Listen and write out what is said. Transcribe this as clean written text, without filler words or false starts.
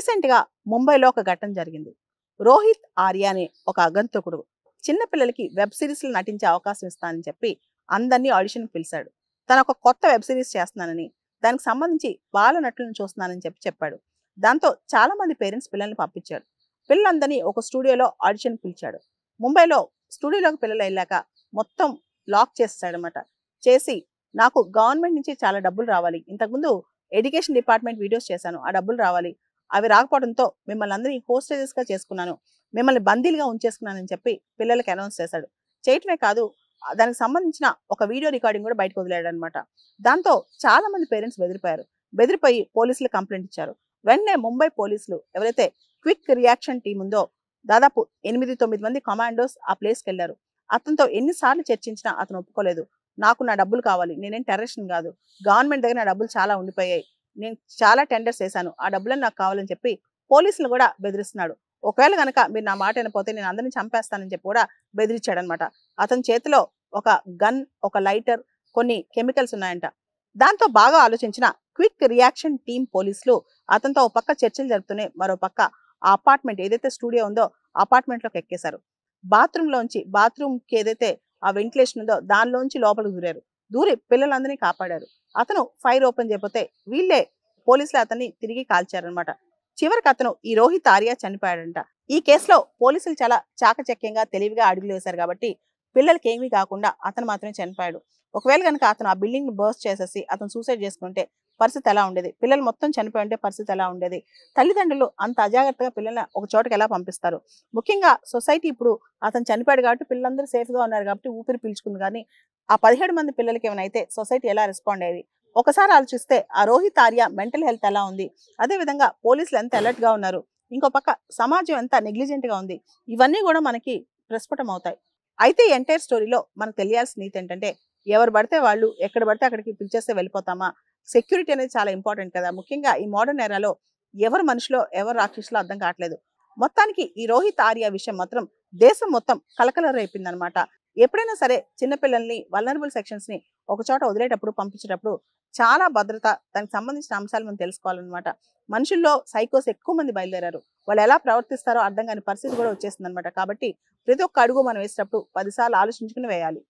రీసెంట్‌గా ముంబైలో ఒక ఘటన జరిగింది. రోహిత్ ఆర్య అనే ఒక ఆగంతకుడు చిన్న పిల్లలకి వెబ్ సీరీస్‌లో నటించే అవకాశం ఇస్తానని చెప్పి అందరిని ఆడిషన్‌కి పిలిచాడు. తను ఒక కొత్త వెబ్ సీరీస్ చేస్తున్నానని, దానికి సంబంధించి బాల నటులను చూస్తున్నానని చెప్పాడు. దాంతో చాలా మంది పేరెంట్స్ పిల్లల్ని పంపించారు. పిల్లలందరినీ ఒక స్టూడియోలో ఆడిషన్‌కి పిలిచాడు. ముంబైలో స్టూడియోలోకి పిల్లలు ఎళ్ళాక మొత్తం లాక్ చేసేసాడనమాట. చేసి నాకు గవర్నమెంట్ నుంచి చాలా డబ్బులు రావాలి. ఇంతకుముందు ఎడ్యుకేషన్ డిపార్ట్మెంట్ వీడియోస్ చేశాను. ఆ డబ్బులు రావాలి. అవి రాకపోవడంతో మిమ్మల్ని అందరినీ హోస్టేజెస్‌గా చేసుకున్నాను. మిమ్మల్ని బందీలుగా ఉంచేసుకున్నానని చెప్పి పిల్లలకి అనౌన్స్ చేశాడు. చేయటమే కాదు దానికి సంబంధించిన ఒక వీడియో రికార్డింగ్ కూడా బయటకు వదిలాడనమాట. దాంతో చాలా మంది పేరెంట్స్ బెదిరిపోయారు. బెదిరిపోయి పోలీసులకు కంప్లెయింట్ ఇచ్చారు. వెంటనే ముంబై పోలీసులు ఎవరైతే క్విక్ రియాక్షన్ టీమ్ ఉందో దాదాపు 8, 9 మంది కమాండోస్ ఆ ప్లేస్‌కి వెళ్లారు. అతనితో ఎన్నిసార్లు చర్చించినా అతను ఒప్పుకోలేదు. నాకు నా డబ్బులు కావాలి. నేనేం టెర్రరిస్ట్‌ని కాదు. గవర్నమెంట్ దగ్గర నా డబ్బులు చాలా ఉండిపోయాయి. నేను చాలా టెండర్స్ వేశాను. ఆ డబ్బులన్నీ నాకు కావాలని చెప్పి పోలీసులు కూడా బెదిరిస్తున్నాడు. ఒకవేళ గనక మీరు నా మాట వినకపోతే నేను అందరిని చంపేస్తానని చెప్పి కూడా బెదిరించాడనమాట. అతని చేతిలో ఒక గన్, ఒక లైటర్, కొన్ని కెమికల్స్ ఉన్నాయంట. దాంతో బాగా ఆలోచించిన క్విక్ రియాక్షన్ టీమ్ పోలీసులు అతనితో ఒక పక్క చర్చలు జరుపుతూనే మరో పక్క ఆ అపార్ట్మెంట్ ఏదైతే స్టూడియో ఉందో అపార్ట్మెంట్లోకి ఎక్కేశారు. బాత్రూమ్‌కి ఏదైతే ఆ వెంటిలేషన్ ఉందో దానిలోంచి లోపలికి దూరారు. దూరి పిల్లలందరినీ కాపాడారు. అతను ఫైర్ ఓపెన్ చేయకపోతే వీళ్ళే పోలీసులు అతన్ని తిరిగి కాల్చారనమాట. చివరికి అతను ఈ రోహిత్ ఆర్య చనిపోయాడంట. ఈ కేసులో పోలీసులు చాలా చాకచక్యంగా తెలివిగా అడుగులు వేశారు కాబట్టి పిల్లలకి ఏమీ కాకుండా అతను మాత్రమే చనిపోయాడు. ఒకవేళ కనుక అతను ఆ బిల్డింగ్ ని బర్స్ట్ చేసేసి అతను సూసైడ్ చేసుకుంటే పరిస్థితి ఎలా ఉండేది? పిల్లలు మొత్తం చనిపోయి ఉంటే పరిస్థితి ఎలా ఉండేది? తల్లిదండ్రులు అంత అజాగ్రత్తగా పిల్లల్ని ఒక చోటకి ఎలా పంపిస్తారు? ముఖ్యంగా సొసైటీ ఇప్పుడు అతను చనిపోయాడు కాబట్టి పిల్లలందరూ సేఫ్ గా ఉన్నారు కాబట్టి ఊపిరి పీల్చుకుంది. కానీ ఆ 17 మంది పిల్లలకి ఏమైనా అయితే సొసైటీ ఎలా రెస్పాండ్ అయ్యేది? ఒకసారి ఆలోచిస్తే ఆ రోహిత్ ఆర్య మెంటల్ హెల్త్ ఎలా ఉంది? అదే విధంగా పోలీసులు ఎంత అలర్ట్ గా ఉన్నారు? ఇంకో పక్క సమాజం ఎంత నెగ్లిజెంట్ గా ఉంది? ఇవన్నీ కూడా మనకి ప్రస్ఫుటం అవుతాయి. అయితే ఈ ఎంటైర్ స్టోరీలో మనకు తెలియాల్సిన నీతి ఏంటంటే ఎవరు పడితే వాళ్ళు ఎక్కడ పడితే అక్కడికి పిలిచేస్తే వెళ్ళిపోతామా? సెక్యూరిటీ అనేది చాలా ఇంపార్టెంట్ కదా! ముఖ్యంగా ఈ మోడర్న్ ఎరాలో ఎవరు మనుషులో ఎవరు రాక్షసులో అర్థం కావట్లేదు. మొత్తానికి ఈ రోహిత్ ఆర్య విషయం మాత్రం దేశం మొత్తం కలకలం రేపిందనమాట. ఎప్పుడైనా సరే చిన్నపిల్లల్ని వల్నరబుల్ సెక్షన్స్ ని ఒక చోట వదిలేటప్పుడు పంపించేటప్పుడు చాలా భద్రత దానికి సంబంధించిన అంశాలు మనం తెలుసుకోవాలన్నమాట. మనుషుల్లో సైకోస్ ఎక్కువ మంది బయలుదేరారు. వాళ్ళు ఎలా ప్రవర్తిస్తారో అర్థం కాని పరిస్థితి కూడా వచ్చేసిందనమాట. కాబట్టి ప్రతి ఒక్క అడుగు మనం వేసేటప్పుడు 10 సార్లు ఆలోచించుకుని వేయాలి.